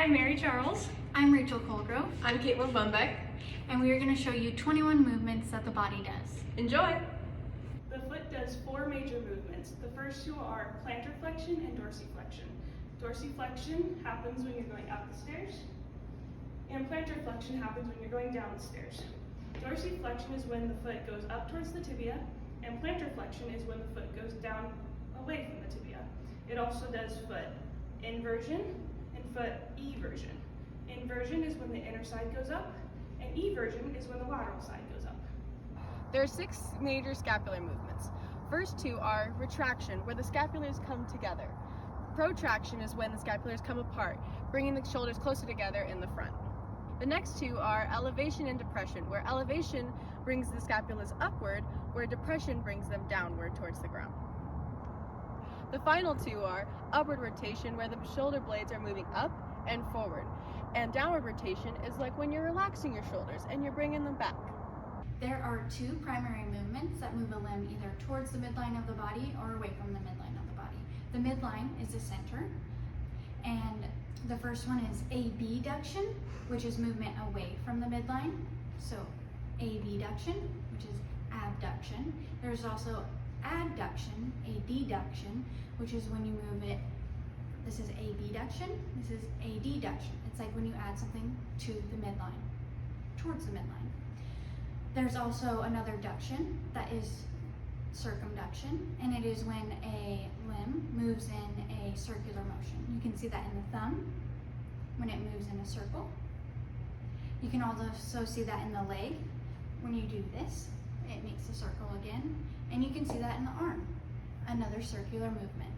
I'm Mary Charles. I'm Rachel Colegrove. I'm Katelyn Bumbeck. And we are going to show you 21 movements that the body does. Enjoy! The foot does 4 major movements. The first 2 are plantar flexion and dorsiflexion. Dorsiflexion happens when you're going up the stairs, and plantar flexion happens when you're going down the stairs. Dorsiflexion is when the foot goes up towards the tibia, and plantar flexion is when the foot goes down away from the tibia. It also does foot inversion and foot eversion. Inversion is when the inner side goes up, and eversion is when the lateral side goes up. There are 6 major scapular movements. First 2 are retraction, where the scapulars come together. Protraction is when the scapulars come apart, bringing the shoulders closer together in the front. The next 2 are elevation and depression, where elevation brings the scapulars upward, where depression brings them downward towards the ground. The final 2 are upward rotation, where the shoulder blades are moving up and forward. And downward rotation is like when you're relaxing your shoulders and you're bringing them back. There are 2 primary movements that move a limb either towards the midline of the body or away from the midline of the body. The midline is the center, and the first one is abduction, which is movement away from the midline. So abduction, which is abduction. There's also adduction, adduction, which is when you move it. This is abduction, this is adduction. It's like when you add something to the midline, towards the midline. There's also another duction that is circumduction, and it is when a limb moves in a circular motion. You can see that in the thumb when it moves in a circle. You can also see that in the leg. When you do this, it makes a circle again, and you can see that in the arm, another circular movement.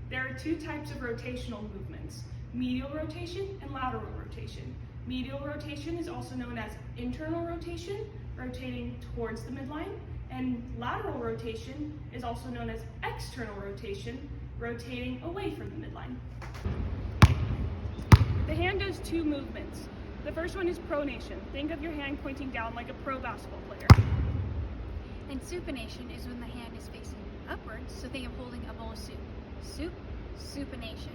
There are 2 types of rotational movements, medial rotation and lateral rotation. Medial rotation is also known as internal rotation, rotating towards the midline, and lateral rotation is also known as external rotation, rotating away from the midline. The hand does 2 movements. The first one is pronation. Think of your hand pointing down like a pro basketball player. And supination is when the hand is facing upwards, so think of holding a bowl of soup. Soup, supination.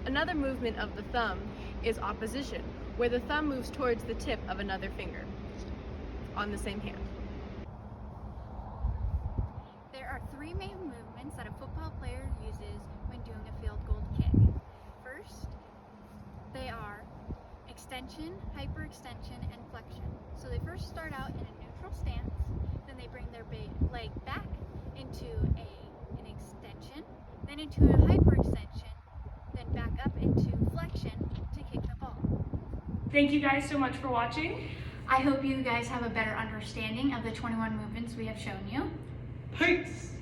Another movement of the thumb is opposition, where the thumb moves towards the tip of another finger on the same hand. There are 3 main movements that a football player uses when doing a field goal kick. First, they are extension, hyperextension, and flexion. So they first start out in a neutral stance, then they bring their leg back into an extension, then into a hyperextension, then back up into flexion to kick the ball. Thank you guys so much for watching. I hope you guys have a better understanding of the 21 movements we have shown you. Peace!